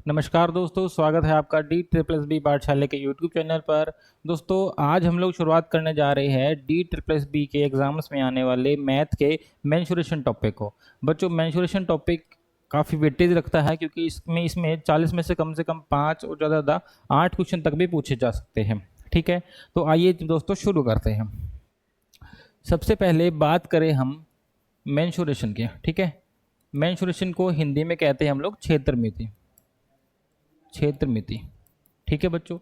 नमस्कार दोस्तों, स्वागत है आपका D+B पाठशाला के यूट्यूब चैनल पर। दोस्तों आज हम लोग शुरुआत करने जा रहे हैं D+B के एग्जाम्स में आने वाले मैथ के मेंसुरेशन टॉपिक को। बच्चों मेंसुरेशन टॉपिक काफ़ी वेटेज रखता है क्योंकि इसमें 40 में से कम 5 और ज़्यादा 8 क्वेश्चन तक भी पूछे जा सकते हैं। ठीक है, तो आइए दोस्तों शुरू करते हैं। सबसे पहले बात करें हम मेंसुरेशन के। ठीक है, मेंसुरेशन को हिंदी में कहते हैं हम लोग क्षेत्र मिति। ठीक है बच्चों,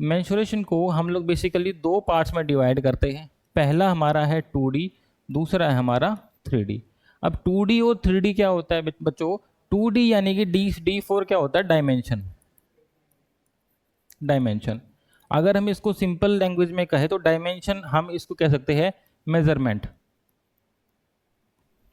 मेंसुरेशन को हम लोग बेसिकली दो पार्ट्स में डिवाइड करते हैं। पहला हमारा है 2D, दूसरा है हमारा 3D। अब 2D और 3D क्या होता है बच्चों? 2D यानी कि D4 क्या होता है? डायमेंशन। अगर हम इसको सिंपल लैंग्वेज में कहें तो डायमेंशन हम इसको कह सकते हैं मेजरमेंट।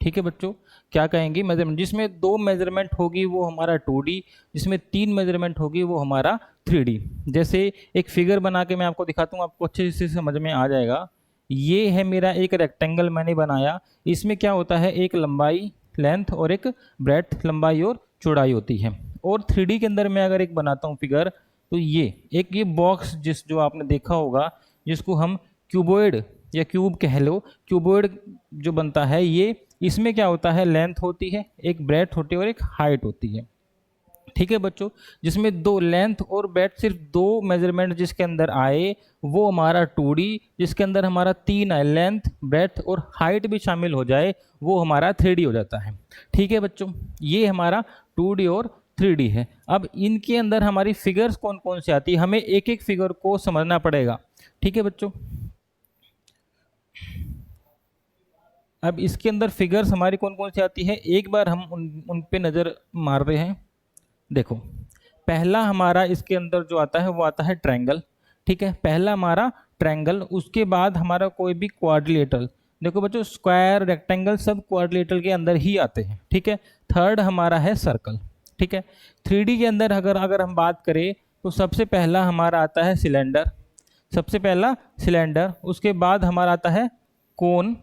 ठीक है बच्चों, क्या कहेंगे? मेजरमेंट। जिसमें 2 मेजरमेंट होगी वो हमारा 2D, जिसमें 3 मेजरमेंट होगी वो हमारा 3D। जैसे एक फिगर बना के मैं आपको दिखाता हूँ, आपको अच्छे से समझ में आ जाएगा। ये है मेरा एक रेक्टेंगल मैंने बनाया। इसमें क्या होता है? एक लंबाई लेंथ और एक ब्रेड्थ, लंबाई और चौड़ाई होती है। और 3D के अंदर मैं अगर एक बनाता हूँ फिगर, तो ये बॉक्स जो आपने देखा होगा, जिसको हम क्यूबॉइड या क्यूब कह लो, क्यूबॉइड जो बनता है ये, इसमें क्या होता है? लेंथ होती है, एक ब्रेड्थ होती है और एक हाइट होती है। ठीक है बच्चों, जिसमें दो लेंथ और ब्रेड्थ, सिर्फ 2 मेजरमेंट जिसके अंदर आए वो हमारा 2D। जिसके अंदर हमारा 3 आए, लेंथ ब्रेड्थ और हाइट भी शामिल हो जाए, वो हमारा 3D हो जाता है। ठीक है बच्चों, ये हमारा 2D और 3D है। अब इनके अंदर हमारी फिगर्स कौन कौन सी आती है, हमें एक एक फिगर को समझना पड़ेगा। ठीक है बच्चों, अब इसके अंदर फिगर्स हमारी कौन कौन सी आती है, एक बार हम उन पे नज़र मार रहे हैं। देखो, पहला हमारा इसके अंदर जो आता है वो आता है ट्रायंगल। ठीक है, पहला हमारा ट्रायंगल, उसके बाद हमारा कोई भी क्वाड्रिलेटरल। देखो बच्चों, स्क्वायर, रेक्टेंगल सब क्वाड्रिलेटरल के अंदर ही आते हैं। ठीक है, थर्ड हमारा है सर्कल। ठीक है, 3D के अंदर अगर हम बात करें तो सबसे पहला हमारा आता है सिलेंडर। सबसे पहला सिलेंडर, उसके बाद हमारा आता है कोन,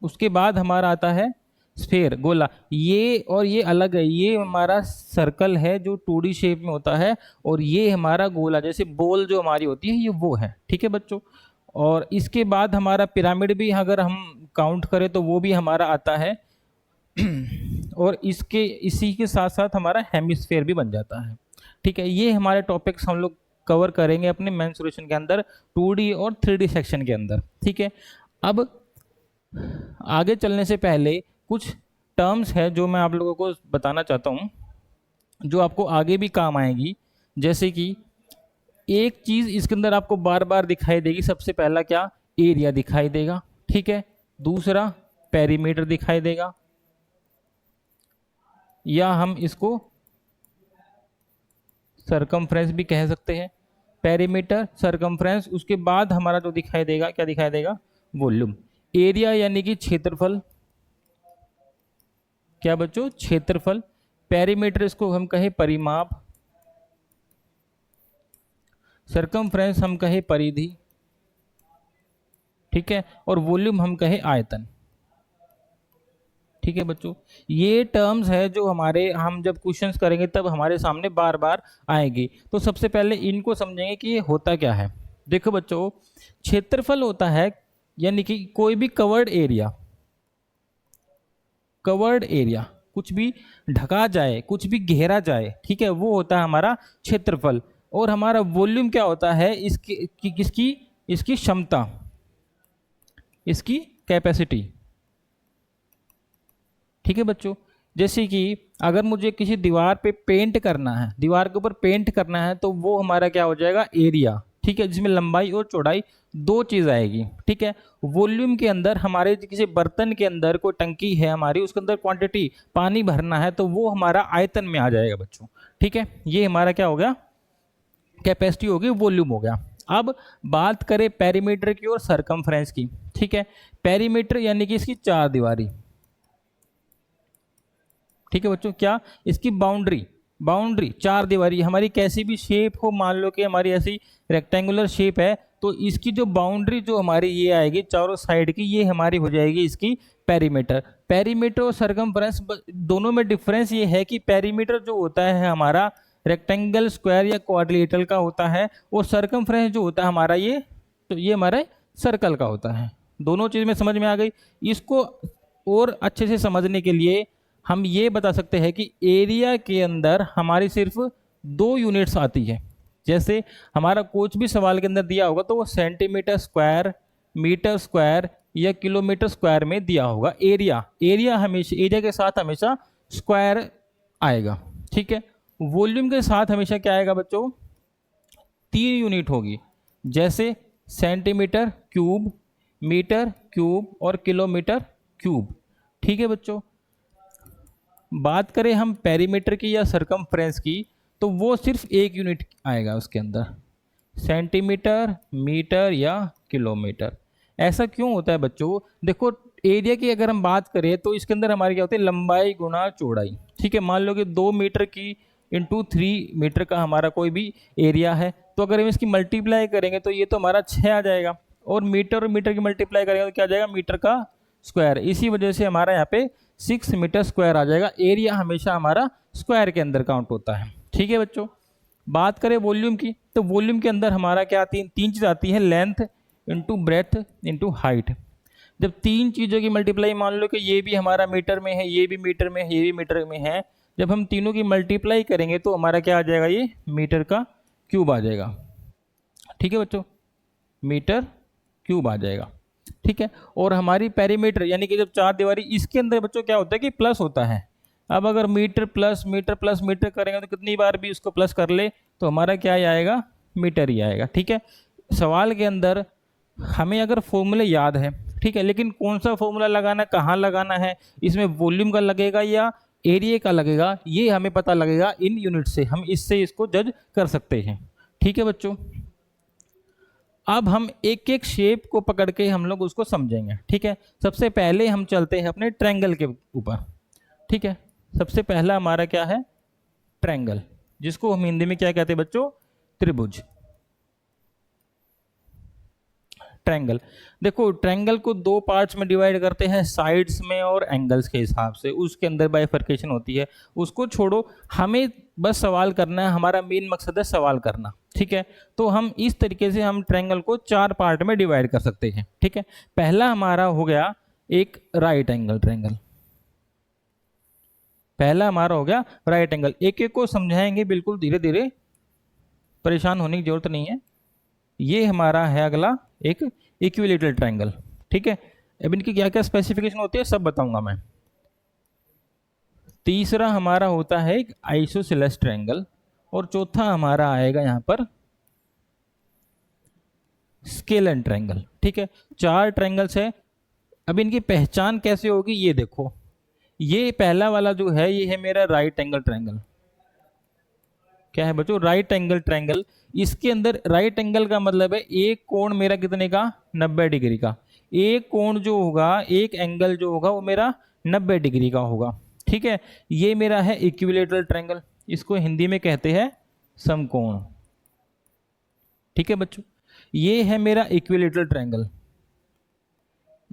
उसके बाद हमारा आता है स्फेयर, गोला। ये अलग है, ये हमारा सर्कल है जो 2D शेप में होता है, और ये हमारा गोला, जैसे बॉल जो हमारी होती है ये वो है। ठीक है बच्चों, और इसके बाद हमारा पिरामिड भी अगर हम काउंट करें तो वो भी हमारा आता है और इसी के साथ साथ हमारा हेमिस्फेयर भी बन जाता है। ठीक है, ये हमारे टॉपिक्स हम लोग कवर करेंगे अपने मेंसुरेशन के अंदर, 2D और 3D सेक्शन के अंदर। ठीक है, अब आगे चलने से पहले कुछ टर्म्स है जो मैं आप लोगों को बताना चाहता हूँ, जो आपको आगे भी काम आएगी। जैसे कि एक चीज़ इसके अंदर आपको बार बार दिखाई देगी। सबसे पहला क्या? एरिया दिखाई देगा। ठीक है, दूसरा पेरीमीटर दिखाई देगा, या हम इसको सरकमफ्रेंस भी कह सकते हैं। पेरीमीटर, सरकमफ्रेंस, उसके बाद हमारा जो दिखाई देगा, क्या दिखाई देगा? वॉल्यूम। एरिया यानी कि क्षेत्रफल। क्या बच्चों? क्षेत्रफल। पेरीमीटर इसको हम कहे परिमाप, सरकमफ्रेंस हम कहे परिधि। ठीक है, और वॉल्यूम हम कहे आयतन। ठीक है बच्चों, ये टर्म्स है जो हम जब क्वेश्चंस करेंगे तब हमारे सामने बार बार आएगी। तो सबसे पहले इनको समझेंगे कि ये होता क्या है। देखो बच्चों, क्षेत्रफल होता है यानी कि कोई भी कवर्ड एरिया, कुछ भी ढका जाए, कुछ भी घेरा जाए, ठीक है, वो होता है हमारा क्षेत्रफल। और हमारा वॉल्यूम क्या होता है? इसकी क्षमता, इसकी कैपेसिटी। ठीक है बच्चों, जैसे कि अगर मुझे किसी दीवार पे पेंट करना है, दीवार के ऊपर पेंट करना है, तो वो हमारा क्या हो जाएगा? एरिया। ठीक है, जिसमें लंबाई और चौड़ाई 2 चीज़ आएगी। ठीक है, वॉल्यूम के अंदर हमारे किसी बर्तन के अंदर कोई टंकी है हमारी, उसके अंदर क्वांटिटी पानी भरना है, तो वो हमारा आयतन में आ जाएगा बच्चों। ठीक है, ये हमारा क्या हो गया? कैपेसिटी होगी, वॉल्यूम हो गया। अब बात करें पेरीमीटर की और सरकमफ्रेंस की। ठीक है, पेरीमीटर यानी कि इसकी 4 दीवारी। ठीक है बच्चों, क्या? इसकी बाउंड्री। बाउंड्री, चार दीवारी हमारी कैसी भी शेप हो, मान लो कि हमारी ऐसी रेक्टेंगुलर शेप है, तो इसकी जो बाउंड्री जो हमारी ये आएगी चारों साइड की, ये हमारी हो जाएगी इसकी पेरीमीटर। पेरीमीटर और सरकमफ्रेंस दोनों में डिफरेंस ये है कि पेरीमीटर जो होता है हमारा रेक्टेंगल, स्क्वायर या क्वाड्रिलेटरल का होता है, और सरकमफ्रेंस जो होता है हमारा ये, तो ये हमारे सर्कल का होता है। दोनों चीज़ में समझ में आ गई। इसको और अच्छे से समझने के लिए हम ये बता सकते हैं कि एरिया के अंदर हमारी सिर्फ दो यूनिट्स आती है। जैसे हमारा कुछ भी सवाल के अंदर दिया होगा तो वो सेंटीमीटर स्क्वायर, मीटर स्क्वायर या किलोमीटर स्क्वायर में दिया होगा। एरिया हमेशा एरिया के साथ हमेशा स्क्वायर आएगा, ठीक है। वॉल्यूम के साथ हमेशा क्या आएगा बच्चों, तीन यूनिट होगी, जैसे सेंटीमीटर क्यूब, मीटर क्यूब और किलोमीटर क्यूब, ठीक है बच्चों। बात करें हम पेरीमीटर की या सरकमफ्रेंस की, तो वो सिर्फ एक यूनिट आएगा उसके अंदर, सेंटीमीटर, मीटर या किलोमीटर। ऐसा क्यों होता है बच्चों, देखो एरिया की अगर हम बात करें तो इसके अंदर हमारी क्या होती है, लंबाई गुना चौड़ाई, ठीक है। मान लो कि 2 मीटर की इंटू 3 मीटर का हमारा कोई भी एरिया है, तो अगर हम इसकी मल्टीप्लाई करेंगे तो ये तो हमारा 6 आ जाएगा, और मीटर की मल्टीप्लाई करेंगे तो क्या आ जाएगा, मीटर का स्क्वायर। इसी वजह से हमारा यहाँ पे 6 मीटर स्क्वायर आ जाएगा। एरिया हमेशा हमारा स्क्वायर के अंदर काउंट होता है, ठीक है बच्चों। बात करें वॉल्यूम की, तो वॉल्यूम के अंदर हमारा क्या तीन चीज़ आती है, length into breadth into height. जब तीन चीज़ों की मल्टीप्लाई, मान लो कि ये भी हमारा मीटर में है, ये भी मीटर में है, ये भी मीटर में है, जब हम तीनों की मल्टीप्लाई करेंगे तो हमारा क्या आ जाएगा, ये मीटर का क्यूब आ जाएगा, ठीक है बच्चों, मीटर क्यूब आ जाएगा, ठीक है। और हमारी पेरीमीटर यानी कि जब चार दीवारी, इसके अंदर बच्चों क्या होता है कि प्लस होता है। अब अगर मीटर प्लस मीटर करेंगे तो कितनी बार भी उसको प्लस कर ले तो हमारा क्या ही आएगा, मीटर ही आएगा, ठीक है। सवाल के अंदर हमें अगर फॉर्मूले याद है, ठीक है, लेकिन कौन सा फॉर्मूला लगाना, कहाँ लगाना है, इसमें वॉल्यूम का लगेगा या एरिया का लगेगा, ये हमें पता लगेगा इन यूनिट से, हम इससे इसको जज कर सकते हैं, ठीक है बच्चों। अब हम एक एक शेप को पकड़ के हम लोग उसको समझेंगे, ठीक है। सबसे पहले हम चलते हैं अपने ट्रायंगल के ऊपर, ठीक है। सबसे पहला हमारा क्या है, ट्रायंगल, जिसको हम हिंदी में क्या कहते हैं बच्चों, त्रिभुज। ट्रायंगल, देखो ट्रायंगल को दो पार्ट्स में डिवाइड करते हैं, साइड्स में और एंगल्स के हिसाब से, उसके अंदर बाइफर्केशन होती है, उसको छोड़ो, हमें बस सवाल करना है, हमारा मेन मकसद है सवाल करना, ठीक है। तो हम इस तरीके से हम ट्रायंगल को चार पार्ट में डिवाइड कर सकते हैं, ठीक है। पहला हमारा हो गया एक राइट एंगल ट्रायंगल, पहला हमारा हो गया राइट एंगल। एक एक को समझाएंगे बिल्कुल धीरे धीरे, परेशान होने की जरूरत नहीं है। ये हमारा है अगला एक इक्विलैटरल ट्रायंगल, ठीक है। अब इनकी क्या क्या स्पेसिफिकेशन होती है सब बताऊंगा मैं। तीसरा हमारा होता है एक आइसोसेलेस ट्रायंगल, और चौथा हमारा आएगा यहां पर स्केलन ट्रायंगल, ठीक है। चार ट्रायंगल्स है। अब इनकी पहचान कैसे होगी, ये देखो, ये पहला वाला जो है ये है मेरा राइट एंगल ट्रायंगल। क्या है बच्चों, राइट एंगल ट्रायंगल। इसके अंदर राइट एंगल का मतलब है एक कोण मेरा कितने का, 90 डिग्री का। एक कोण जो होगा, एक एंगल जो होगा वो मेरा 90 डिग्री का होगा, ठीक है। ये मेरा है इक्विलैटरल ट्रायंगल, इसको हिंदी में कहते हैं समकोण, ठीक है बच्चों। ये है मेरा इक्विलैटरल ट्रायंगल,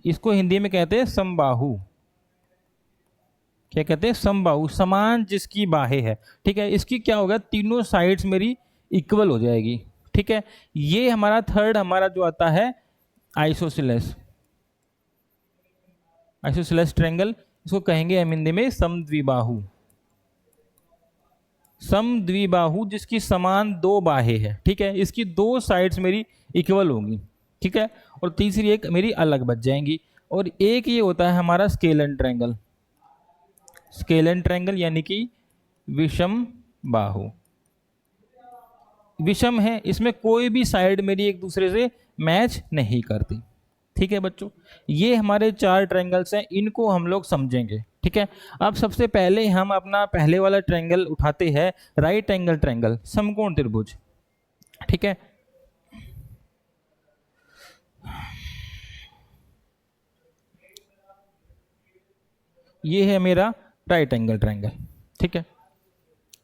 इसको हिंदी में कहते हैं समबाहु। क्या कहते हैं, समबाहु, समान जिसकी बाहें है, ठीक है। इसकी क्या होगा, तीनों साइड्स मेरी इक्वल हो जाएगी, ठीक है। ये हमारा थर्ड हमारा जो आता है आइसोसेलेस, आइसोसेलेस ट्रायंगल, इसको कहेंगे हम हिंदी में समद्विबाहु। समद्विबाहु जिसकी समान दो बाहें है, ठीक है, इसकी दो साइड्स मेरी इक्वल होंगी, ठीक है, और तीसरी एक मेरी अलग बच जाएंगी। और एक ये होता है हमारा स्केलन ट्रायंगल, स्केलन ट्रायंगल यानी कि विषम बाहु। विषम है, इसमें कोई भी साइड मेरी एक दूसरे से मैच नहीं करती, ठीक है बच्चों। ये हमारे चार ट्रायंगल्स हैं, इनको हम लोग समझेंगे, ठीक है। अब सबसे पहले हम अपना पहले वाला ट्रायंगल उठाते हैं, राइट एंगल ट्रायंगल, समकोण त्रिभुज, ठीक है। ये है मेरा राइट एंगल ट्रायंगल, ठीक है।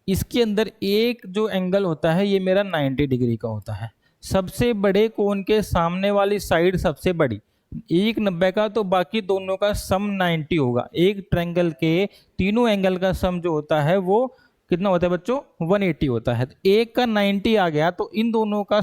इसके अंदर एक जो एंगल होता है ये मेरा 90 डिग्री का होता है। सबसे बड़े कोण के सामने वाली साइड सबसे बड़ी, एक 90 का, तो बाकी दोनों का सम 90 होगा। एक ट्रायंगल के तीनों एंगल का सम जो होता है वो कितना होता है बच्चों, 180 होता है। तो एक का 90 आ गया तो इन दोनों का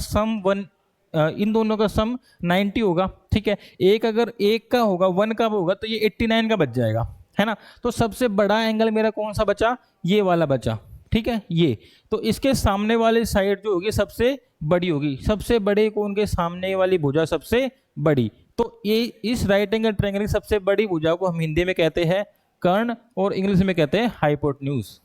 सम 90 होगा। ठीक है, एक अगर एक का होगा 1 का होगा तो ये 89 का बच जाएगा, है ना। तो सबसे बड़ा एंगल मेरा कौन सा बचा, ये वाला बचा। ठीक है, ये तो इसके सामने वाली साइड जो होगी सबसे बड़ी होगी, सबसे बड़े कोण के सामने वाली भुजा सबसे बड़ी। तो ये इस राइट एंगल ट्रायंगल की सबसे बड़ी भुजा को हम हिंदी में कहते हैं कर्ण और इंग्लिश में कहते हैं हाइपोटेन्यूज।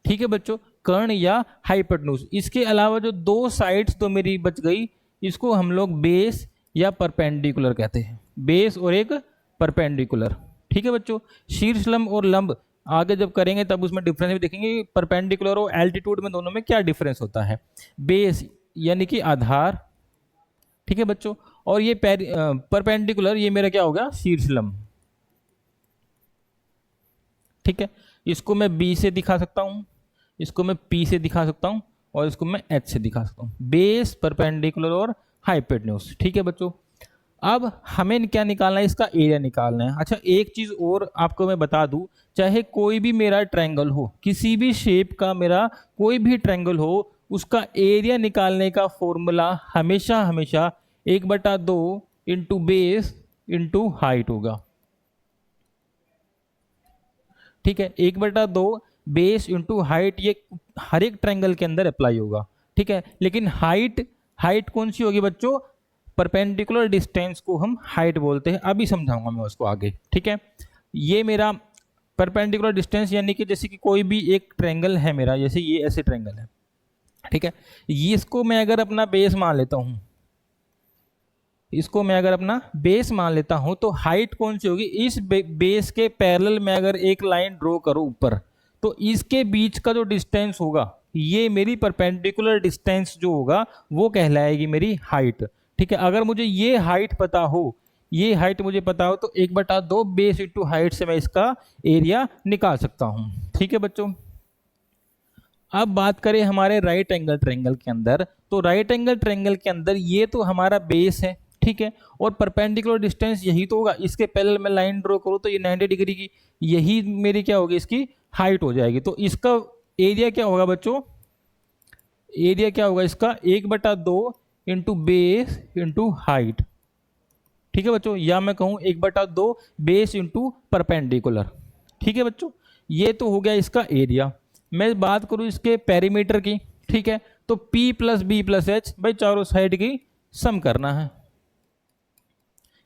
ठीक है बच्चों, कर्ण या हाइपोटेन्यूज। इसके अलावा जो दो साइड्स तो मेरी बच गई, इसको हम लोग बेस या परपेंडिकुलर कहते हैं, बेस और एक परपेंडिकुलर। ठीक है बच्चों, शीर्ष लंब और लंब आगे जब करेंगे तब उसमें डिफरेंस भी देखेंगे, परपेंडिकुलर और एल्टीट्यूड में दोनों में क्या डिफरेंस होता है। बेस यानी कि आधार, ठीक है बच्चों, और ये परपेंडिकुलर ये मेरा क्या होगा, शीर्ष लंब। ठीक है, इसको मैं बी से दिखा सकता हूं, इसको मैं पी से दिखा सकता हूं और इसको मैं एच से दिखा सकता हूं, बेस, परपेंडिकुलर और हाइपोटेन्यूज। ठीक है बच्चों, अब हमें क्या निकालना है, इसका एरिया निकालना है। अच्छा, एक चीज और आपको मैं बता दूं, चाहे कोई भी मेरा ट्रायंगल हो, किसी भी शेप का मेरा कोई भी ट्रायंगल हो, उसका एरिया निकालने का फॉर्मूला हमेशा हमेशा 1/2 इंटू बेस इंटू हाइट होगा। ठीक है, 1/2 बेस इंटू हाइट, ये हर एक ट्रायंगल के अंदर अप्लाई होगा। ठीक है, लेकिन हाइट कौन सी होगी बच्चों, परपेंडिकुलर डिस्टेंस को हम हाइट बोलते हैं, अभी समझाऊंगा मैं उसको आगे। ठीक है, ये मेरा परपेंडिकुलर डिस्टेंस यानी कि जैसे कि कोई भी एक ट्रायंगल है मेरा, जैसे ये ऐसे ट्रायंगल है। ठीक है, ये इसको मैं अगर अपना बेस मान लेता हूं, इसको मैं अगर अपना बेस मान लेता हूं, तो हाइट कौन सी होगी, इस बेस के पैरेलल में अगर एक लाइन ड्रॉ करूं ऊपर, तो इसके बीच का जो डिस्टेंस होगा, ये मेरी परपेंडिकुलर डिस्टेंस जो होगा वो कहलाएगी मेरी हाइट। ठीक है, अगर मुझे ये हाइट पता हो, ये हाइट मुझे पता हो, तो 1/2 बेस इंटू हाइट से मैं इसका एरिया निकाल सकता हूं। ठीक है बच्चों, अब बात करें हमारे राइट एंगल ट्रायंगल के अंदर, तो राइट एंगल ट्रायंगल के अंदर ये तो हमारा बेस है। ठीक है, और परपेंडिकुलर डिस्टेंस यही तो होगा, इसके पैरेलल में लाइन ड्रॉ करूं तो ये 90 डिग्री की, यही मेरी क्या होगी, इसकी हाइट हो जाएगी। तो इसका एरिया क्या होगा बच्चों, एरिया क्या होगा इसका, 1/2 इंटू बेस इंटू हाइट। ठीक है बच्चों, या मैं कहूं 1/2 बेस इंटू परपेंडिकुलर। ठीक है बच्चों, ये तो हो गया इसका एरिया। मैं बात करूं इसके पेरीमीटर की, ठीक है, तो P plus B plus H, भाई चारों साइड की सम करना है।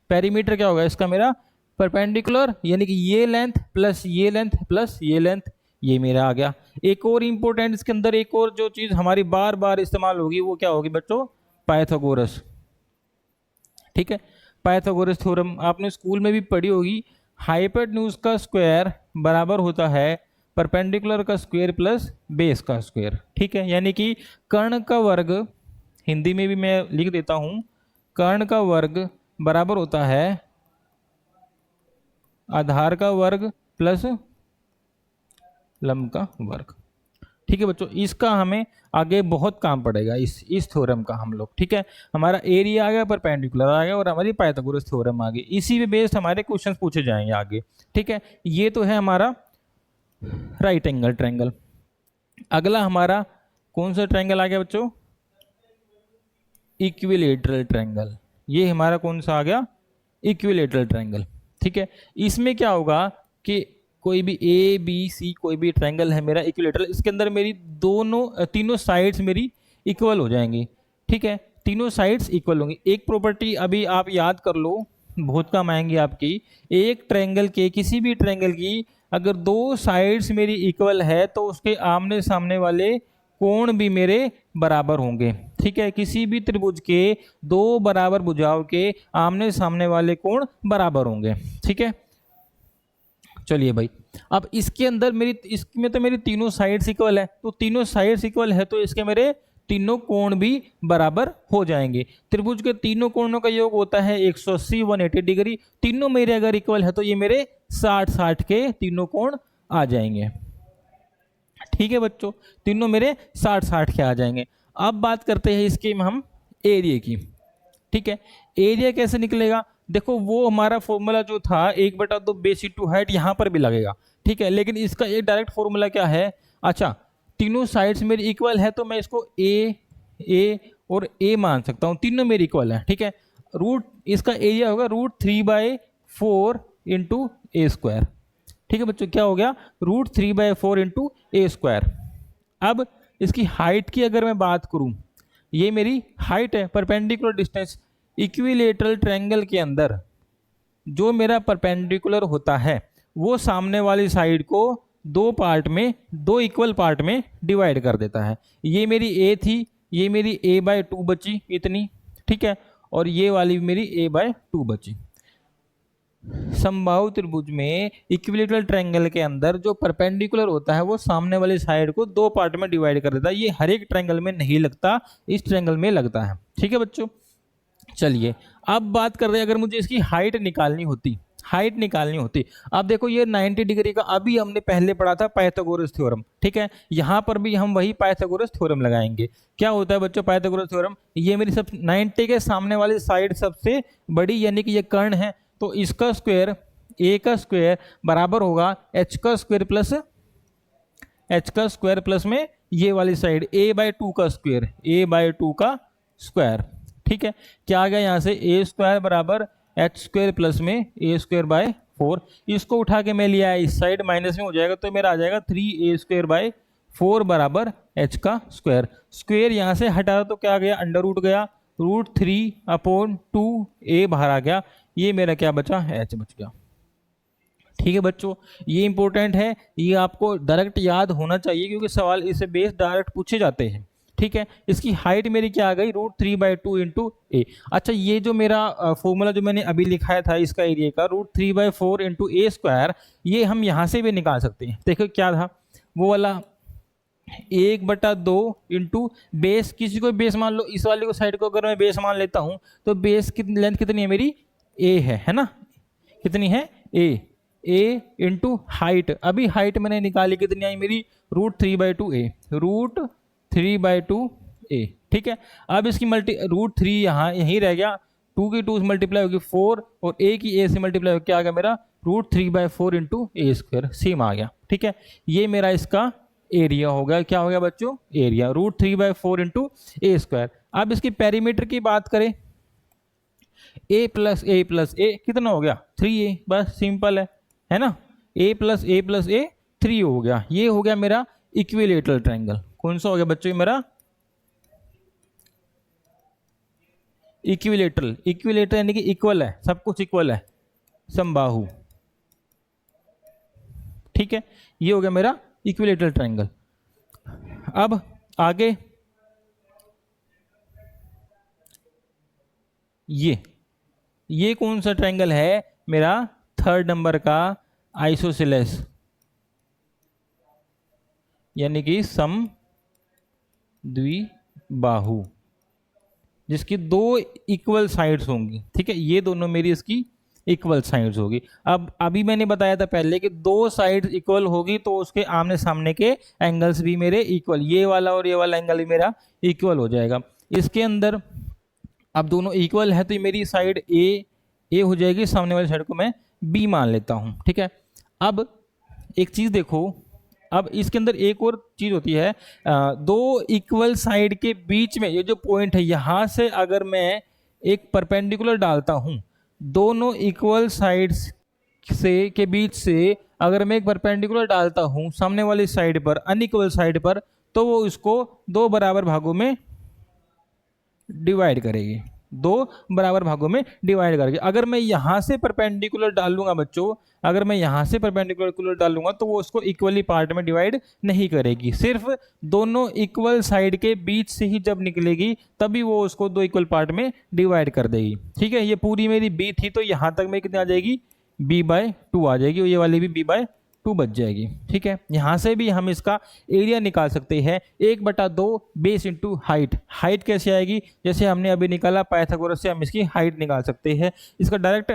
पेरीमीटर क्या होगा इसका मेरा, परपेंडिकुलर यानी कि ये लेंथ प्लस ये लेंथ प्लस ये लेंथ, ये मेरा आ गया। एक और इंपॉर्टेंट इसके अंदर एक और जो चीज हमारी बार बार इस्तेमाल होगी वो क्या होगी बच्चों, पाइथागोरस। ठीक है, पाइथागोरस थ्योरम आपने स्कूल में भी पढ़ी होगी। हाइपोटेन्यूज का स्क्वायर बराबर होता है परपेंडिकुलर का स्क्वायर प्लस बेस का स्क्वायर। ठीक है, यानी कि कर्ण का वर्ग, हिंदी में भी मैं लिख देता हूं, कर्ण का वर्ग बराबर होता है आधार का वर्ग प्लस लंब का वर्ग। ठीक है बच्चों, इसका हमें आगे बहुत काम पड़ेगा, इस थ्योरम का हम लोग। ठीक है, हमारा एरिया आ गया, परपेंडिकुलर आ गया और हमारी पाइथागोरस थ्योरम आ गई, इसी पे बेस्ड हमारे क्वेश्चंस पूछे जाएंगे आगे। ठीक है, ये तो है हमारा राइट एंगल ट्रायंगल। अगला हमारा कौन सा ट्रायंगल आ गया बच्चों, इक्विलेटरल ट्रायंगल। ये हमारा कौन सा आ गया, इक्विलेटरल ट्रायंगल। ठीक है, इसमें क्या होगा कि कोई भी ए बी सी कोई भी ट्रायंगल है मेरा इक्विलेटरल, इसके अंदर मेरी तीनों साइड्स मेरी इक्वल हो जाएंगी। ठीक है, तीनों साइड्स इक्वल होंगी। एक प्रॉपर्टी अभी आप याद कर लो, बहुत काम आएंगी आपकी। एक ट्रायंगल के, किसी भी ट्रायंगल की अगर दो साइड्स मेरी इक्वल है तो उसके आमने सामने वाले कोण भी मेरे बराबर होंगे। ठीक है, किसी भी त्रिभुज के दो बराबर भुजाओं के आमने सामने वाले कोण बराबर होंगे। ठीक है, चलिए भाई, अब इसके अंदर इसमें तो मेरी तीनों साइड्स इक्वल है, तो तीनों साइड्स इक्वल है तो इसके मेरे तीनों कोण भी बराबर हो जाएंगे। त्रिभुज के तीनों कोणों का योग होता है 180 180 डिग्री। तीनों मेरे अगर इक्वल है तो ये मेरे 60 60 के तीनों कोण आ जाएंगे। ठीक है बच्चों, तीनों मेरे 60-60 के आ जाएंगे। अब बात करते हैं इसके हम एरिया की। ठीक है, एरिया कैसे निकलेगा? देखो वो हमारा फॉर्मूला जो था 1/2 बेस इंटू हाइट यहाँ पर भी लगेगा। ठीक है, लेकिन इसका एक डायरेक्ट फॉर्मूला क्या है? अच्छा, तीनों साइड्स मेरी इक्वल है तो मैं इसको ए और ए मान सकता हूँ, तीनों मेरी इक्वल है। ठीक है, रूट इसका एरिया होगा √3/4 इंटू ए स्क्वायर। ठीक है बच्चों, क्या हो गया? √3/4 इंटू ए स्क्वायर। अब इसकी हाइट की अगर मैं बात करूं, ये मेरी हाइट है, परपेंडिकुलर डिस्टेंस। इक्विलेटरल ट्रायंगल के अंदर जो मेरा परपेंडिकुलर होता है वो सामने वाली साइड को दो इक्वल पार्ट में डिवाइड कर देता है। ये मेरी ए थी, ये मेरी a/2 बची इतनी। ठीक है, और ये वाली मेरी a/2 बची। समबाहु त्रिभुज में इक्विलेटरल ट्रायंगल के अंदर जो परपेंडिकुलर होता है वो सामने वाली साइड को दो पार्ट में डिवाइड कर देता है। ये हर एक ट्रायंगल में नहीं लगता, इस ट्रायंगल में लगता है। ठीक है बच्चों, चलिए अब बात कर रहे हैं, अगर मुझे इसकी हाइट निकालनी होती, अब देखो ये 90 डिग्री का अभी हमने पहले पढ़ा था पाइथागोरस थ्योरम। ठीक है, यहाँ पर भी हम वही पाइथागोरस थ्योरम लगाएंगे। क्या होता है बच्चों पाइथागोरस थ्योरम? ये मेरी सब 90 के सामने वाली साइड सबसे बड़ी, यानी कि ये कर्ण है, तो इसका स्क्वायर ए का स्क्वायर बराबर होगा एच का स्क्वायर प्लस में ये वाली साइड a/2 का स्क्वायर। ठीक है, क्या आ गया यहाँ से? ए स्क्वायर बराबर एच स्क्वायर प्लस में a²/4। इसको उठा के मैं लिया इस साइड, माइनस में हो जाएगा तो मेरा आ जाएगा 3a² बराबर एच का स्क्वायर। स्क्वायर यहाँ से हटा तो क्या आ गया? अंडर रूट गया, √3/2a बाहर आ गया, ये मेरा क्या बचा? एच बच गया। ठीक है बच्चों, ये इंपॉर्टेंट है, ये आपको डायरेक्ट याद होना चाहिए क्योंकि सवाल इसे बेस डायरेक्ट पूछे जाते हैं। ठीक है, इसकी हाइट मेरी क्या आ गई? √3/2 इंटू ए। अच्छा, ये जो मेरा फॉर्मूला जो मैंने अभी लिखाया था इसका एरिया का √3/4 इंटू ए स्क्वायर, ये हम यहाँ से भी निकाल सकते हैं। देखो क्या था वो वाला 1/2 इंटू बेस, किसी को बेस मान लो, इस वाली को साइड को अगर मैं बेस मान लेता हूँ तो बेस की लेंथ कितनी है मेरी? ए है ना? कितनी है? ए इंटू हाइट, अभी हाइट मैंने निकाली, कितनी आई मेरी? √3/2a। ठीक है, अब इसकी √3 यहाँ यहीं रह गया, 2 की 2 से मल्टीप्लाई होगी 4 और a की a से मल्टीप्लाई होगी, क्या आ गया मेरा? √3/4 इंटू ए स्क्वायर, सेम आ गया। ठीक है, ये मेरा इसका एरिया हो गया। क्या हो गया बच्चों? एरिया √3/4 इंटू ए स्क्वायर। अब इसकी पेरीमीटर की बात करें, a प्लस a कितना हो गया? 3a, बस सिंपल है ना? a प्लस a 3 हो गया। ये हो गया मेरा इक्विलेटरल ट्रायंगल। कौन सा हो गया बच्चों? मेरा इक्विलेटरल यानी कि इक्वल है, सब कुछ इक्वल है, समबाहु। ठीक है, ये हो गया मेरा इक्विलेटरल ट्रायंगल। अब आगे ये कौन सा ट्रायंगल है? मेरा 3rd नंबर का आइसोसेलेस, यानी कि समद्विबाहु, जिसकी 2 इक्वल साइड्स होंगी। ठीक है, ये दोनों मेरी इसकी इक्वल साइड्स होगी। अब अभी मैंने बताया था पहले कि 2 साइड्स इक्वल होगी तो उसके आमने सामने के एंगल्स भी मेरे इक्वल, ये वाला और ये वाला एंगल भी मेरा इक्वल हो जाएगा। इसके अंदर अब दोनों इक्वल है तो मेरी साइड ए हो जाएगी, सामने वाली साइड को मैं बी मान लेता हूँ। ठीक है, अब एक चीज़ देखो, अब इसके अंदर एक और चीज़ होती है, 2 इक्वल साइड के बीच में ये जो पॉइंट है, यहाँ से अगर मैं एक परपेंडिकुलर डालता हूँ, दोनों इक्वल साइड्स से के बीच से अगर मैं एक परपेंडिकुलर डालता हूँ सामने वाली साइड पर, अनइक्वल साइड पर, तो वो इसको 2 बराबर भागों में डिवाइड करेगी, 2 बराबर भागों में डिवाइड करके। अगर मैं यहाँ से परपेंडिकुलर डालूंगा बच्चों, अगर मैं यहाँ से परपेंडिकुलर डालूंगा तो वो उसको इक्वली पार्ट में डिवाइड नहीं करेगी, सिर्फ दोनों इक्वल साइड के बीच से ही जब निकलेगी तभी वो उसको 2 इक्वल पार्ट में डिवाइड कर देगी। ठीक है, ये पूरी मेरी बी थी तो यहाँ तक में कितनी आ जाएगी? b/2 आ जाएगी, और ये वाली भी b/2 बच जाएगी। ठीक है, यहाँ से भी हम इसका एरिया निकाल सकते हैं, 1/2 बेस इंटू हाइट। हाइट कैसे आएगी? जैसे हमने अभी निकाला पाइथागोरस से, हम इसकी हाइट निकाल सकते हैं। इसका डायरेक्ट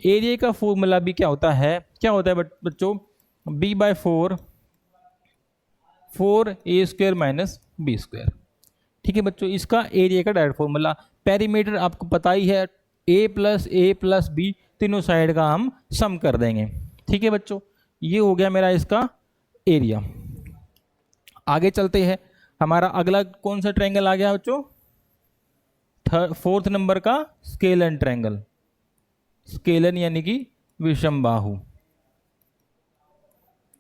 एरिया का फॉर्मूला भी क्या होता है बच्चों? b/4 4a² minus b²। ठीक है बच्चों, इसका एरिया का डायरेक्ट फॉर्मूला। पेरीमीटर आपको पता ही है, a+a+b तीनों साइड का हम सम कर देंगे। ठीक है बच्चों, ये हो गया मेरा इसका एरिया। आगे चलते हैं, हमारा अगला कौन सा ट्रायंगल आ गया बच्चों? फोर्थ नंबर का स्केलन ट्रायंगल। स्केलन यानी कि विषम बाहु,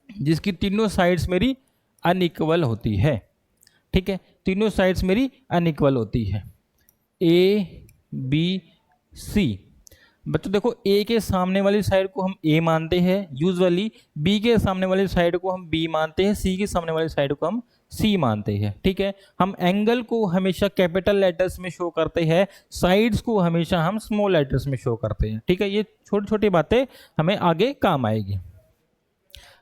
जिसकी तीनों साइड्स मेरी अनइक्वल होती है। ठीक है, तीनों साइड्स मेरी अनइक्वल होती है, ए बी सी। बच्चों देखो, ए के सामने वाली साइड को हम ए मानते हैं यूजुअली, बी के सामने वाली साइड को हम बी मानते हैं, सी के सामने वाली साइड को हम सी मानते हैं। ठीक है, हम एंगल को हमेशा कैपिटल लेटर्स में शो करते हैं, साइड्स को हमेशा हम स्मॉल लेटर्स में शो करते हैं। ठीक है, ये छोटी छोटी बातें हमें आगे काम आएगी।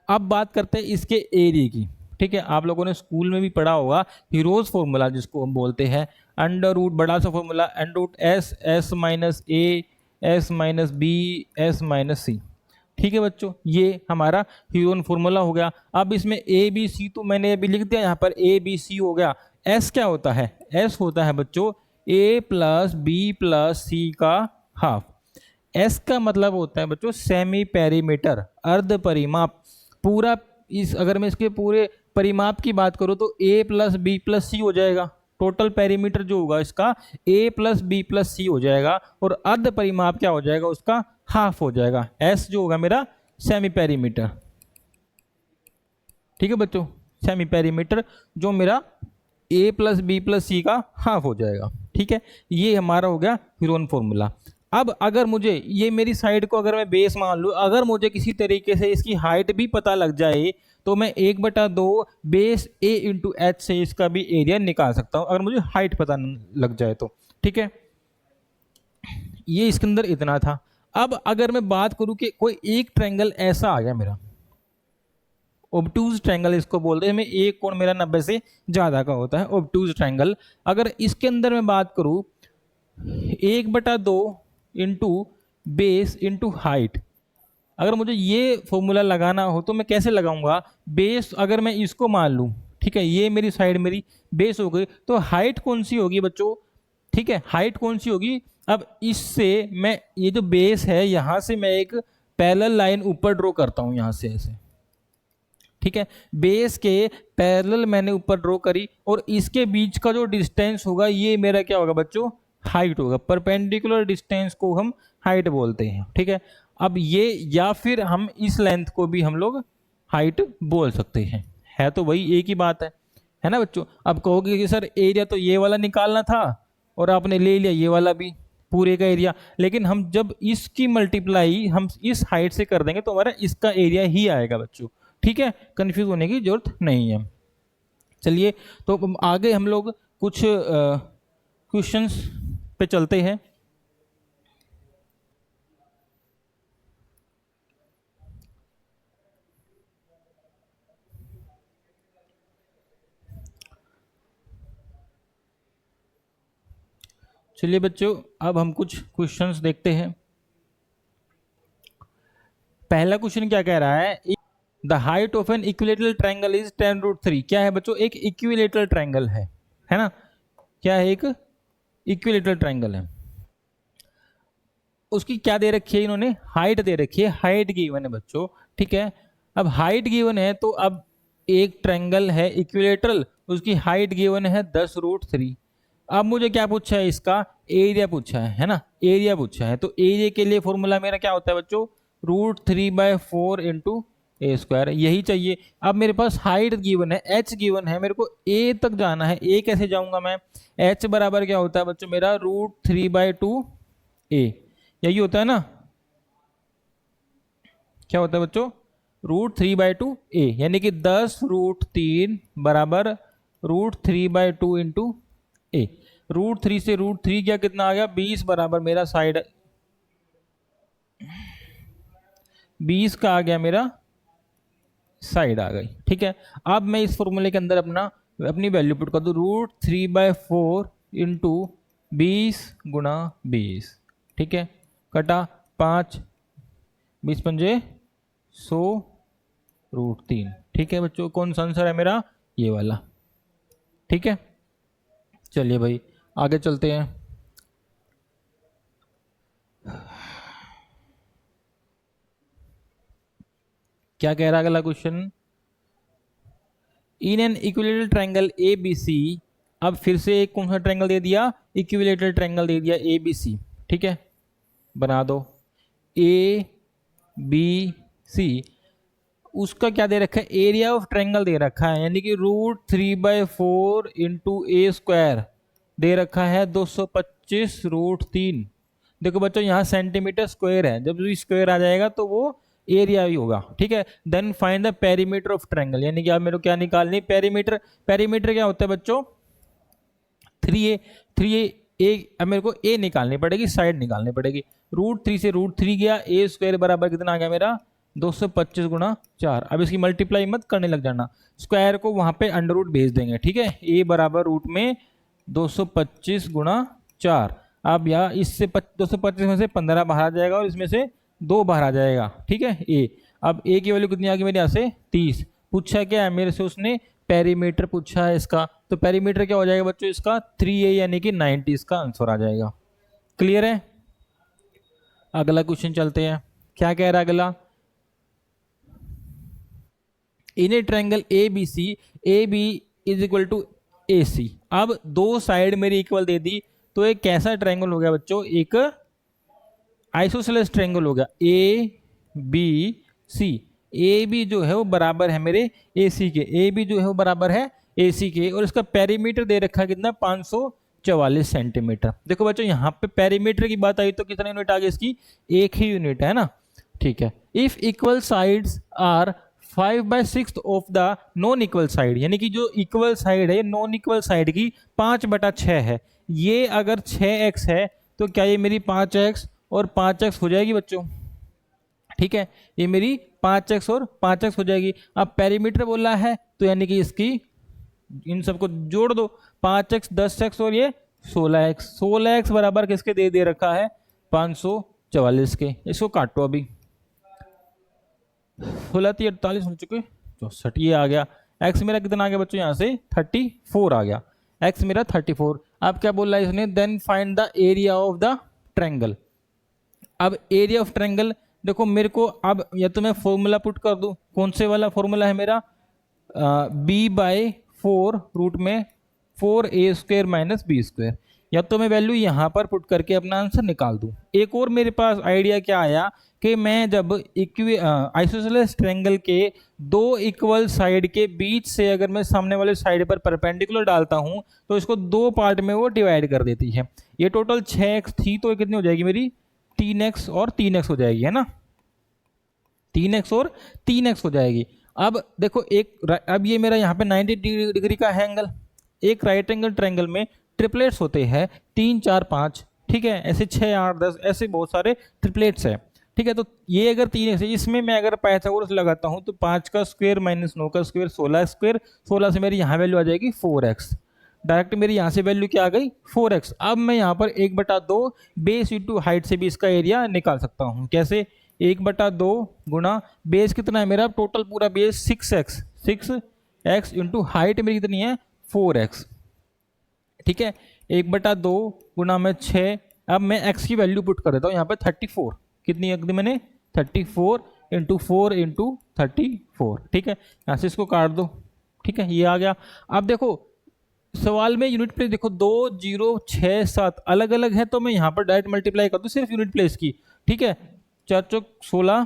अब बात करते हैं इसके एरिया की। ठीक है, आप लोगों ने स्कूल में भी पढ़ा होगा हीरोज फॉर्मूला, जिसको हम बोलते हैं अंडर रूट, बड़ा सा formula, under root S, S minus A, S minus B, S minus C. ठीक है बच्चों, ये हमारा हीरोन फॉर्मूला हो गया। अब इसमें ए बी सी तो मैंने अभी लिख दिया यहाँ पर, ए बी सी हो गया। एस क्या होता है? एस होता है बच्चों ए प्लस बी प्लस सी का हाफ। एस का मतलब होता है बच्चों सेमी पेरीमीटर, अर्ध परिमाप। पूरा इस, अगर मैं इसके पूरे परिमाप की बात करूं तो a प्लस बी प्लस सी हो जाएगा। टोटल पेरीमीटर जो होगा इसका a प्लस बी प्लस सी हो जाएगा, और अर्ध परिमाप क्या हो जाएगा उसका? हाफ हो जाएगा। s जो होगा मेरा सेमी पेरीमीटर। ठीक है बच्चों, सेमी पेरीमीटर जो मेरा a प्लस बी प्लस सी का हाफ हो जाएगा। ठीक है, ये हमारा हो गया हीरोन फॉर्मूला। अब अगर मुझे ये मेरी साइड को अगर मैं बेस मान लूँ, अगर मुझे किसी तरीके से इसकी हाइट भी पता लग जाए तो मैं 1/2 बेस a इंटू एच से इसका भी एरिया निकाल सकता हूँ, अगर मुझे हाइट पता लग जाए तो। ठीक है, ये इसके अंदर इतना था। अब अगर मैं बात करूँ कि कोई एक ट्रायंगल ऐसा आ गया मेरा, ओब्टूज ट्रायंगल इसको बोलते हैं, में एक कोण मेरा 90 से ज़्यादा का होता है, ओब्टूज ट्रायंगल। अगर इसके अंदर मैं बात करूँ 1/2 इंटू बेस इंटू हाइट, अगर मुझे ये फॉर्मूला लगाना हो तो मैं कैसे लगाऊंगा? बेस अगर मैं इसको मान लूँ, ठीक है, ये मेरी साइड मेरी बेस हो गई, तो हाइट कौन सी होगी बच्चों? ठीक है, हाइट कौन सी होगी? अब इससे मैं ये जो बेस है यहाँ से मैं एक पैरेलल लाइन ऊपर ड्रॉ करता हूँ, यहाँ से ऐसे। ठीक है, बेस के पैरेलल मैंने ऊपर ड्रॉ करी, और इसके बीच का जो डिस्टेंस होगा ये मेरा क्या होगा बच्चों? हाइट होगा। परपेंडिकुलर डिस्टेंस को हम हाइट बोलते हैं। ठीक है, अब ये, या फिर हम इस लेंथ को भी हम लोग हाइट बोल सकते हैं, है तो वही एक ही बात है ना बच्चों? अब कहोगे कि सर एरिया तो ये वाला निकालना था और आपने ले लिया ये वाला भी, पूरे का एरिया, लेकिन हम जब इसकी मल्टीप्लाई हम इस हाइट से कर देंगे तो हमारा इसका एरिया ही आएगा बच्चों। ठीक है, कंफ्यूज होने की जरूरत नहीं है। चलिए, तो आगे हम लोग कुछ क्वेश्चंस पे चलते हैं। चलिए बच्चों, अब हम कुछ क्वेश्चंस देखते हैं। पहला क्वेश्चन क्या कह रहा है? The height of N equilateral triangle is 10√3। क्या है बच्चों? एक इक्विलेटरल ट्रायंगल है ना? क्या है? एक इक्विलेटरल ट्रायंगल है। उसकी क्या दे रखी है इन्होंने? हाइट दे रखी है, हाइट गिवन है बच्चों। ठीक है, अब हाइट गिवन है तो अब एक ट्रायंगल है इक्विलेटरल, उसकी हाइट गिवन है 10√3। अब मुझे क्या पूछा है? इसका एरिया पूछा है ना? एरिया पूछा है, तो एरिया के लिए फॉर्मूला मेरा क्या होता है बच्चों? √3/4 इंटू a², यही चाहिए। अब मेरे पास हाइट गिवन है, h गिवन है, मेरे को a तक जाना है। a कैसे जाऊंगा मैं? h बराबर क्या होता है बच्चों मेरा? √3/2 a, यही होता है ना? क्या होता है बच्चों? √3/2 a, यानी कि 10√3 बराबर √3/2 इंटू ए। √3 से √3 क्या कितना आ गया? 20 बराबर मेरा साइड 20 का आ गया, मेरा साइड आ गई। ठीक है, अब मैं इस फॉर्मूले के अंदर अपनी वैल्यू पुट कर दूं, √3/4 इंटू 20 गुणा 20। ठीक है, कटा 5, 20×5 100 √3। ठीक है बच्चों, कौन सा आंसर है मेरा? ये वाला। ठीक है, चलिए भाई आगे चलते हैं। क्या कह रहा है अगला question? In an equilateral triangle A B C, अब फिर से एक कौन सा ट्रायंगल दे दिया? इक्विलेटरल ट्रायंगल दे दिया ए बी सी। ठीक है, बना दो ए बी सी। उसका क्या दे रखा है? एरिया ऑफ ट्रायंगल दे रखा है, यानी कि √3/4 इंटू ए स्क्वायर दे रखा है 225 √3। देखो बच्चों यहाँ सेंटीमीटर स्क्वायर है, जब भी स्क्वायर आ जाएगा तो वो एरिया ही होगा। ठीक है, then find the perimeter of triangle, यानी कि आप मेरे को क्या निकालनी? पेरीमीटर। पेरीमीटर क्या होता है बच्चों? 3a। 3a अब मेरे को a निकालनी पड़ेगी, साइड निकालनी पड़ेगी। √3 से √3 गया, ए स्क्वायर बराबर कितना आ गया मेरा? 225 गुणा 4। अब इसकी मल्टीप्लाई मत करने लग जाना, स्क्वायर को वहां पे अंडर रूट भेज देंगे। ठीक है, a बराबर रूट में 225 गुणा 4। अब यहाँ इससे 225 में से 15 बाहर आ जाएगा और इसमें से 2 बाहर आ जाएगा। ठीक है, a। अब a की वैल्यू कितनी आ गई मेरे यहाँ से? 30। पूछा क्या है मेरे से उसने? पेरीमीटर पूछा है इसका, तो पेरीमीटर क्या हो जाएगा बच्चों इसका? 3a, यानी कि 90 इसका आंसर आ जाएगा। क्लियर है? अगला क्वेश्चन चलते हैं। क्या कह रहा है अगला? In a triangle A B C, A B is equal to A C. अब दो साइड मेरी इक्वल दे दी, तो एक कैसा ट्रायंगल हो गया बच्चों? एक आइसोसेलेस ट्रायंगल हो गया ए बी सी। ए बी जो है वो बराबर है मेरे ए सी के, ए बी जो है वो बराबर है ए सी के, और इसका पेरीमीटर दे रखा है कितना? 544 सेंटीमीटर। देखो बच्चों यहाँ पे पेरीमीटर की बात आई तो कितना यूनिट आ गया इसकी? एक ही यूनिट है ना। ठीक है, if equal sides are 5/6 of the non equal side, यानी कि जो इक्वल साइड है नॉन इक्वल साइड की 5/6 है। ये अगर 6x है तो क्या ये मेरी 5x और 5x हो जाएगी बच्चों? ठीक है, ये मेरी 5x और 5x हो जाएगी। अब पेरीमीटर बोला है तो यानी कि इसकी इन सबको जोड़ दो, 5x 10x और ये 16x। 16x बराबर किसके दे रखा है? 544 के। इसको काटो अभी, 16×3 = 48 हो चुके 64, ये आ गया। x मेरा कितना आ गया बच्चों? यहाँ से 34 आ गया, x मेरा 34। अब क्या बोल रहा है इसने? Then find the area of the triangle. अब एरिया ऑफ ट्रायंगल देखो मेरे को, अब या तो मैं फॉर्मूला पुट कर दूं। कौन से वाला फॉर्मूला है मेरा? b/4 रूट में 4a² - b²। या तो मैं वैल्यू यहाँ पर पुट करके अपना आंसर निकाल दूं। एक और मेरे पास आइडिया क्या आया कि मैं जब आइसोसेलेस ट्रायंगल के दो इक्वल साइड के बीच से अगर मैं सामने वाले साइड पर परपेंडिकुलर डालता हूं तो इसको दो पार्ट में वो डिवाइड कर देती है। ये टोटल 6x थी तो कितनी हो जाएगी मेरी? 3x और 3x हो जाएगी, है ना। 3x और 3x हो जाएगी। अब देखो अब ये मेरा यहाँ पे 90 डिग्री का है एंगल। एक राइट एंगल ट्रायंगल में ट्रिपलेट्स होते हैं 3 4 5। ठीक है, ऐसे 6 8 10 ऐसे बहुत सारे ट्रिपलेट्स है। ठीक है, तो ये अगर 3x है, इसमें मैं अगर पाइथागोरस लगाता हूँ तो 5 का स्क्वायर - 9 का स्क्वायर 16 स्क्वायर। 16 से मेरी यहाँ वैल्यू आ जाएगी 4x। डायरेक्ट मेरी यहाँ से वैल्यू क्या आ गई? 4x। अब मैं यहाँ पर 1/2 बेस इंटू हाइट से भी इसका एरिया निकाल सकता हूँ। कैसे? 1/2 गुणा बेस कितना है मेरा? टोटल पूरा base 6x। 6x into height मेरी कितनी है? 4x। ठीक है, 1/2 गुणा में 6। अब मैं x की वैल्यू पुट कर देता हूँ यहाँ पे 34। कितनी अगली मैंने? 34 इंटू 4 इंटू 34। ठीक है, यहाँ से इसको काट दो। ठीक है, ये आ गया। अब देखो सवाल में यूनिट प्लेस देखो 2 0 6 7 अलग अलग है, तो मैं यहाँ पर डायरेक्ट मल्टीप्लाई कर दूँ सिर्फ यूनिट प्लेस की। ठीक है, 4 चौक 16,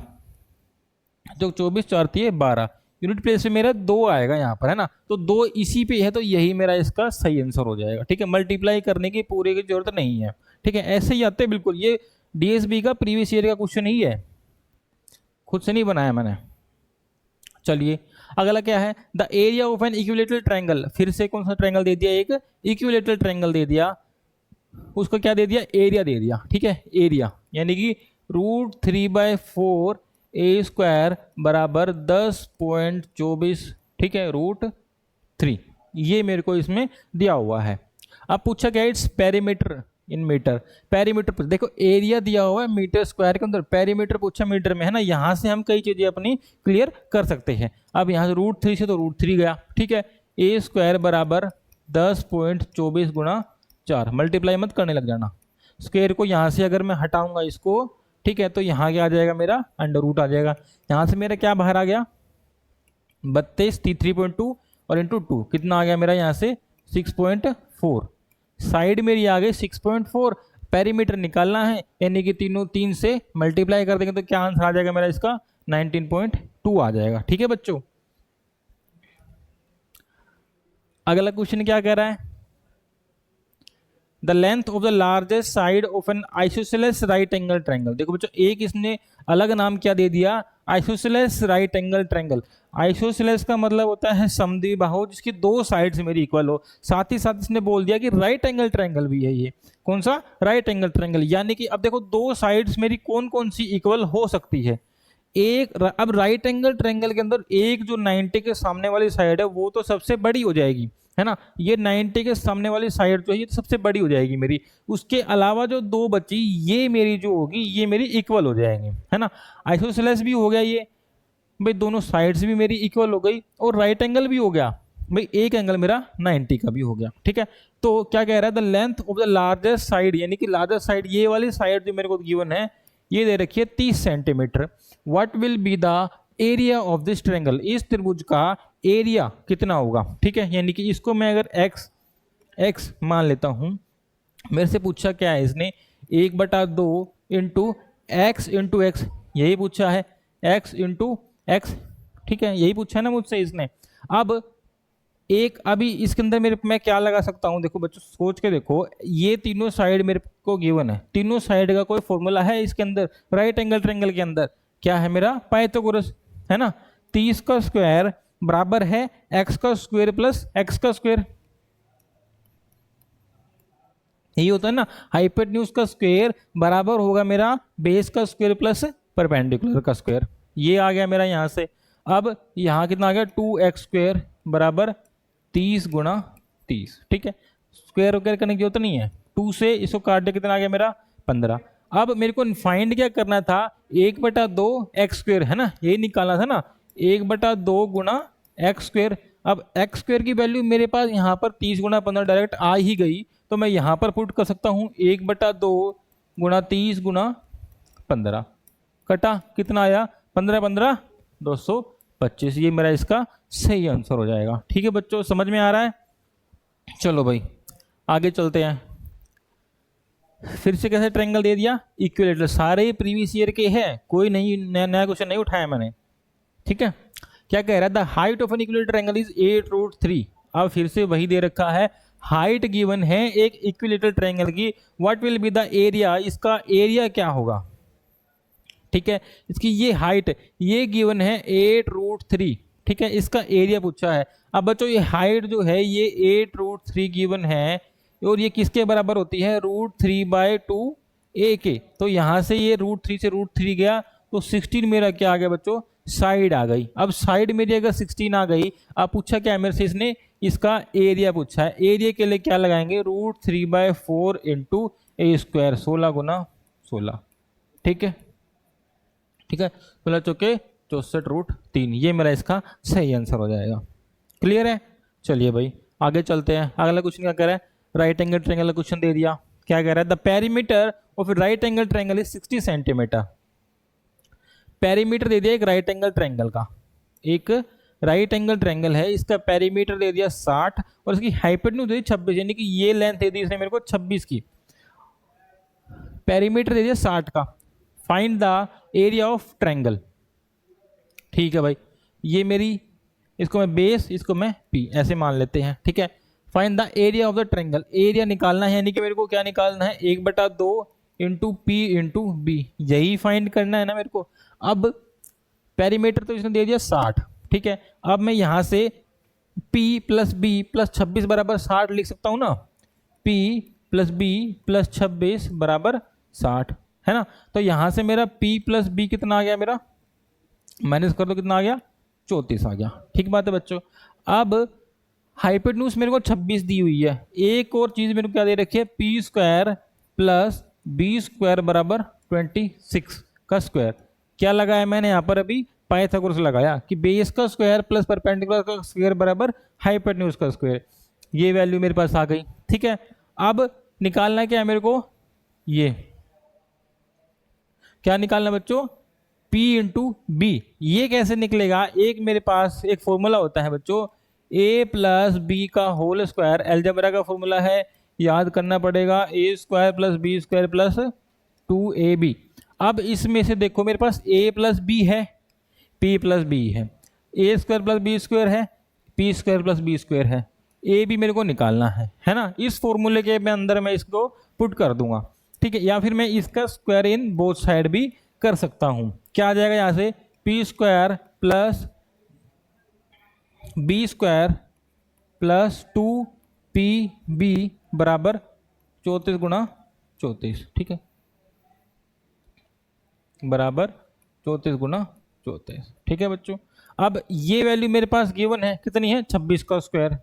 24 4 3 12 यूनिट प्लेस में मेरा 2 आएगा यहाँ पर, है ना। तो 2 इसी पे है, तो यही मेरा इसका सही आंसर हो जाएगा। ठीक है, मल्टीप्लाई करने की पूरे की जरूरत नहीं है। ठीक है, ऐसे ही आते हैं बिल्कुल। ये डीएसबी का प्रीवियस ईयर का क्वेश्चन ही है, खुद से नहीं बनाया मैंने। चलिए अगला क्या है? The area of N equilateral triangle. फिर से कौन सा ट्रायंगल दे दिया? एक इक्विलेटरल ट्रायंगल दे दिया। उसको क्या दे दिया? एरिया दे दिया। ठीक है, एरिया यानी कि √3/4 a² बराबर 10.24। ठीक है, √3 ये मेरे को इसमें दिया हुआ है। अब पूछा क्या? Its perimeter in metre. Perimeter देखो एरिया दिया हुआ है मीटर स्क्वायर के अंदर, पेरीमीटर पूछा मीटर में, है ना। यहाँ से हम कई चीजें अपनी क्लियर कर सकते हैं। अब यहाँ से √3 से तो √3 गया। ठीक है, ए स्क्वायर बराबर 10.24 गुणा 4, मल्टीप्लाई मत करने लग जाना। स्क्वायर को यहाँ से अगर मैं हटाऊंगा इसको, ठीक है, तो यहाँ क्या आ जाएगा मेरा अंडर रूट आ जाएगा। यहाँ से मेरा क्या बाहर आ गया 32 3.2 और इंटू 2 कितना आ गया मेरा यहाँ से 6.4। साइड मेरी आ गई 6.4। पेरीमीटर निकालना है यानी कि तीनों 3 से मल्टीप्लाई कर देंगे तो क्या आंसर आ जाएगा मेरा इसका 19.2 आ जाएगा। ठीक है बच्चों, अगला क्वेश्चन क्या कह रहा है, the length of the largest side of N isosceles right angle triangle. देखो बच्चों, एक इसने अलग नाम क्या दे दिया, isosceles right angle triangle. Isosceles का मतलब होता है समद्विबाहु जिसकी दो साइड्स मेरी इक्वल हो। साथ ही साथ इसने बोल दिया कि राइट एंगल ट्रायंगल भी है ये। कौन सा? Right angle triangle. यानी कि अब देखो दो साइड्स मेरी कौन कौन सी इक्वल हो सकती है। अब राइट एंगल ट्रायंगल के अंदर एक जो 90 के सामने वाली साइड है वो तो सबसे बड़ी हो जाएगी, है ना। ये 90 के सामने वाली साइड जो है ये सबसे बड़ी हो जाएगी मेरी। उसके अलावा जो दो बची ये मेरी जो होगी ये मेरी इक्वल हो जाएंगे, है ना। आइसोसेलेस भी हो गया ये भाई, दोनों साइड्स भी मेरी इक्वल हो गई, और राइट एंगल भी हो गया भाई, एक एंगल मेरा 90 का भी हो गया। ठीक है, तो क्या कह रहा है, the length of the largest side, यानी कि लार्जेस्ट साइड ये वाली साइड जो मेरे को गिवन है ये दे रखी है 30 centimetre. What will be the area of this triangle, इस त्रिभुज का एरिया कितना होगा। ठीक है, यानी कि इसको मैं अगर x मान लेता हूं, मेरे से पूछा क्या है इसने 1/2 इंटू एक्स इंटू एक्स, यही पूछा है x इंटू एक्स। ठीक है, यही पूछा है ना मुझसे इसने। अब एक अभी इसके अंदर मेरे मैं क्या लगा सकता हूं, देखो बच्चों सोच के देखो, ये तीनों साइड मेरे को गिवन है, तीनों साइड का कोई फॉर्मूला है इसके अंदर। राइट एंगल ट्रायंगल के अंदर क्या है मेरा पाइथागोरस, है ना। 30 का स्क्वायर बराबर है x का स्क्वायर प्लस x का स्क्वायर, यही होता है ना। हाइपोटेन्यूज का स्क्वायर बराबर होगा मेरा बेस का स्क्वायर प्लस परपेंडिकुलर का स्क्वायर, ये आ गया मेरा यहाँ से। अब यहाँ कितना आ गया 2x स्क्वायर बराबर 30 गुणा 30। ठीक है, स्क्वायर वगैरह करने की जरूरत नहीं है, 2 से इसको काट दे कितना आ गया मेरा 15। अब मेरे को फाइंड क्या करना था 1/2 एक्स स्क्वायर, है ना, यही निकालना था ना, 1/2 गुणा एक्स स्क्वायर। अब एक्स स्क्वायर की वैल्यू मेरे पास यहाँ पर 30 गुणा 15 डायरेक्ट आ ही गई, तो मैं यहाँ पर पुट कर सकता हूँ 1/2 गुणा 30 गुणा 15, कटा कितना आया 15 225, ये मेरा इसका सही आंसर हो जाएगा। ठीक है बच्चों, समझ में आ रहा है। चलो भाई आगे चलते हैं। फिर से कैसे ट्रायंगल दे दिया, इक्विलेटरल, सारे प्रीवियस ईयर के हैं, कोई नहीं नया क्वेश्चन नहीं उठाया मैंने। ठीक है, क्या कह रहा है, the height of N equilateral triangle is 8√3। अब फिर से वही दे रखा है, हाइट गिवन है एक इक्विलेटरल ट्रायंगल की। What will be the area, इसका एरिया क्या होगा। ठीक है, इसकी ये हाइट ये गिवन है 8√3। ठीक है, इसका एरिया पूछा है। अब बच्चों ये हाइट जो है ये 8√3 गिवन है, और ये किसके बराबर होती है √3/2 a के। तो यहाँ से ये √3 से √3 गया तो 16 मेरा क्या आ गया बच्चों, साइड आ गई। अब साइड मेरी अगर 16 आ गई, अब पूछा क्या मेरे से इसने, इसका एरिया पूछा है। एरिया के लिए क्या लगाएंगे √3/4 इंटू a स्क्वायर, 16 गुना 16। ठीक है, ठीक है, 16 चौके 64√3, ये मेरा इसका सही आंसर हो जाएगा। क्लियर है। चलिए भाई आगे चलते हैं। अगला क्वेश्चन क्या कह रहा है, राइट एंगल ट्रायंगल का क्वेश्चन दे दिया। क्या कह रहा है, the perimeter of right angle triangle is 60 centimetre. Perimeter दे दिया एक राइट एंगल ट्रायंगल का, एक राइट एंगल ट्रायंगल है, इसका पेरीमीटर दे दिया 60 और इसकी हाइपोटेन्यूज दे दी 26, यानी कि ये लेंथ दे दी इसने मेरे को 26 की। पेरीमीटर दे दिया 60 का। Find the area of triangle. ठीक है भाई, ये मेरी, इसको मैं बेस, इसको मैं पी ऐसे मान लेते हैं। ठीक है, find the area of the triangle, area निकालना है, यानी कि मेरे को क्या निकालना है 1/2 इंटू पी इंटू बी, यही फाइंड करना है ना मेरे को। अब पेरीमीटर तो इसने दे दिया 60। ठीक है, अब मैं यहाँ से P प्लस बी प्लस 26 बराबर 60 लिख सकता हूँ ना, P प्लस बी प्लस 26 बराबर 60, है ना। तो यहाँ से मेरा P प्लस बी कितना आ गया, मेरा माइनस कर दो कितना आ गया 34 आ गया। ठीक बात है बच्चों। अब हाइपोटेन्यूज मेरे को 26 दी हुई है, एक और चीज मेरे को क्या दे रखी है, P square plus B square बराबर 26 का स्क्वायर। क्या लगाया मैंने यहाँ पर अभी पाइथागोरस लगाया कि बेस का स्क्वायर प्लस परपेंडिकुलर का स्क्वायर बराबर हाइपोटेन्यूज का स्क्वायर, ये वैल्यू मेरे पास आ गई। ठीक है, अब निकालना क्या है मेरे को, ये क्या निकालना बच्चों, P इंटू बी। ये कैसे निकलेगा, एक मेरे पास एक फॉर्मूला होता है बच्चों, a प्लस बी का होल स्क्वायर, अलजेब्रा का फॉर्मूला है, याद करना पड़ेगा, a square plus B square plus 2ab। अब इसमें से देखो मेरे पास a प्लस बी है, p प्लस बी है, a square plus B square है, p square plus B square है, a भी मेरे को निकालना है ना। इस फॉर्मूले के मैं अंदर मैं इसको पुट कर दूंगा। ठीक है, या फिर मैं इसका स्क्वायर इन बोथ साइड भी कर सकता हूं। क्या आ जाएगा यहां से, P square plus B square plus 2pb बराबर 34 गुणा 34। ठीक है, बराबर 34 गुणा 34। ठीक है बच्चों, अब ये वैल्यू मेरे पास गिवन है, कितनी है, 26 का स्क्वायर,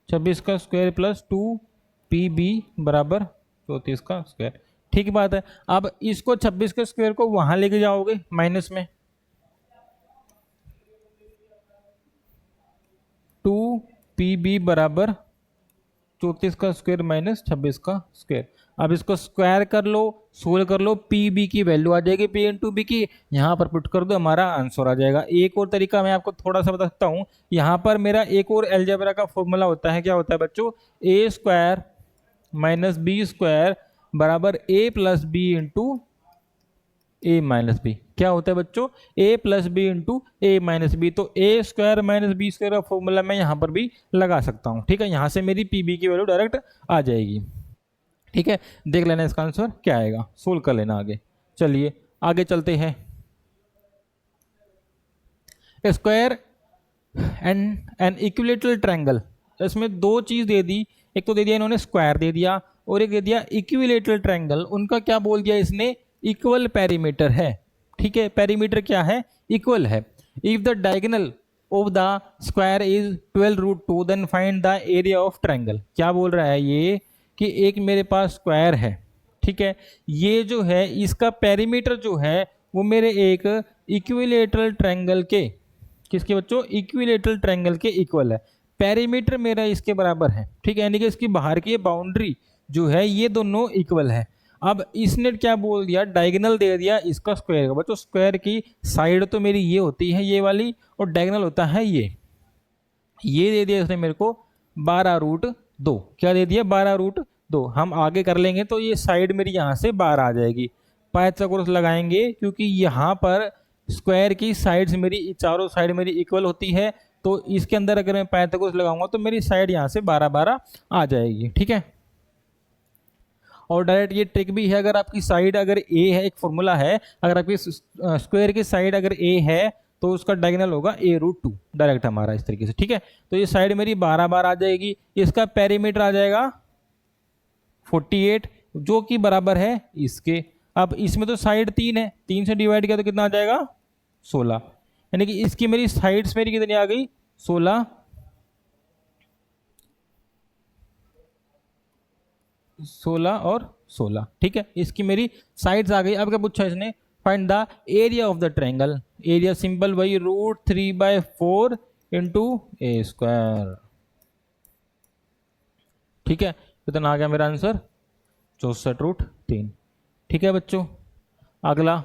26 का स्क्वायर प्लस 2pb बराबर 34 का स्क्वायर। ठीक बात है, अब इसको 26 के स्क्वायर को वहां लेके जाओगे माइनस में, 2pb बराबर 34 का स्क्वायर माइनस 26 का स्क्वायर। अब इसको स्क्वायर कर लो, सोल्व कर लो, pb की वैल्यू आ जाएगी p इंटू बी की, यहाँ पर पुट कर दो, हमारा आंसर आ जाएगा। एक और तरीका मैं आपको थोड़ा सा बता सकता हूँ, यहाँ पर मेरा एक और अलजेब्रा का फॉर्मूला होता है, क्या होता है बच्चों, a square minus B square बराबर a plus B into A minus B. क्या होता है बच्चों, a plus B into A minus B. तो a square minus B square का फॉर्मूला मैं यहाँ पर भी लगा सकता हूँ। ठीक है, यहाँ से मेरी pb की वैल्यू डायरेक्ट आ जाएगी। ठीक है, देख लेना इसका आंसर क्या आएगा, सोल्व कर लेना आगे। चलिए आगे चलते हैं। स्क्वायर एंड इक्विलेटरल ट्रायंगल, इसमें दो चीज दे दी, एक तो दे दिया इन्होंने स्क्वायर दे दिया, और एक दे दिया इक्विलेटरल ट्रायंगल। उनका क्या बोल दिया इसने, इक्वल पेरीमीटर है। ठीक है, पेरीमीटर क्या है, इक्वल है। If the diagonal of the square is 12√2 then find the area of triangle. क्या बोल रहा है ये, कि एक मेरे पास स्क्वायर है, ठीक है, ये जो है इसका पेरीमीटर जो है वो मेरे एक इक्विलेटरल ट्रायंगल के, किसके बच्चों, इक्विलेटरल ट्रायंगल के इक्वल है। पेरीमीटर मेरा इसके बराबर है। ठीक है, यानी कि इसकी बाहर की बाउंड्री जो है ये दोनों इक्वल है। अब इसने क्या बोल दिया, डायगोनल दे दिया इसका स्क्वायर का। बच्चों स्क्वायर की साइड तो मेरी ये होती है ये वाली, और डायगोनल होता है ये दे दिया इसने मेरे को 12√2। क्या दे दिया, 12√2। हम आगे कर लेंगे तो ये साइड मेरी यहाँ से 12 आ जाएगी। पाइथागोरस लगाएंगे, क्योंकि यहाँ पर स्क्वायर की साइड्स मेरी चारों साइड मेरी इक्वल होती है, तो इसके अंदर अगर मैं पाइथागोरस लगाऊंगा तो मेरी साइड यहाँ से 12 आ जाएगी। ठीक है, और डायरेक्ट ये ट्रिक भी है, अगर आपकी साइड अगर a है, एक फॉर्मूला है, अगर आपकी स्क्वायर की साइड अगर a है तो उसका डायगोनल होगा a√2 डायरेक्ट हमारा इस तरीके से। ठीक है, तो ये साइड मेरी 12 आ जाएगी, इसका पेरीमीटर आ जाएगा 48, जो कि बराबर है इसके। अब इसमें तो साइड 3 है, 3 से डिवाइड किया तो कितना आ जाएगा 16, यानी कि इसकी मेरी साइड्स मेरी कितनी आ गई 16 और 16। ठीक है, इसकी मेरी साइड्स आ गई। अब क्या पूछा इसने, find the area of the triangle. Area simple वही √3/4 इंटू ए स्क्वायर। ठीक है, कितना आ गया मेरा आंसर 64√3। ठीक है बच्चों, अगला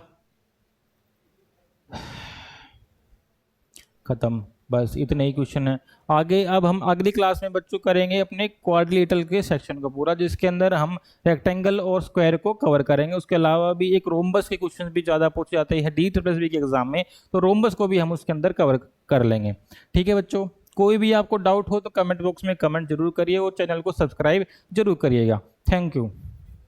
खत्म, बस इतने ही क्वेश्चन है। आगे अब हम अगली क्लास में बच्चों करेंगे अपने क्वाड्रिलेटरल के सेक्शन का पूरा, जिसके अंदर हम रेक्टेंगल और स्क्वायर को कवर करेंगे। उसके अलावा भी एक रोम्बस के क्वेश्चन भी ज़्यादा पूछे जाते हैं D+B के एग्जाम में, तो रोम्बस को भी हम उसके अंदर कवर कर लेंगे। ठीक है बच्चों, कोई भी आपको डाउट हो तो कमेंट बॉक्स में कमेंट जरूर करिए, और चैनल को सब्सक्राइब जरूर करिएगा। Thank you.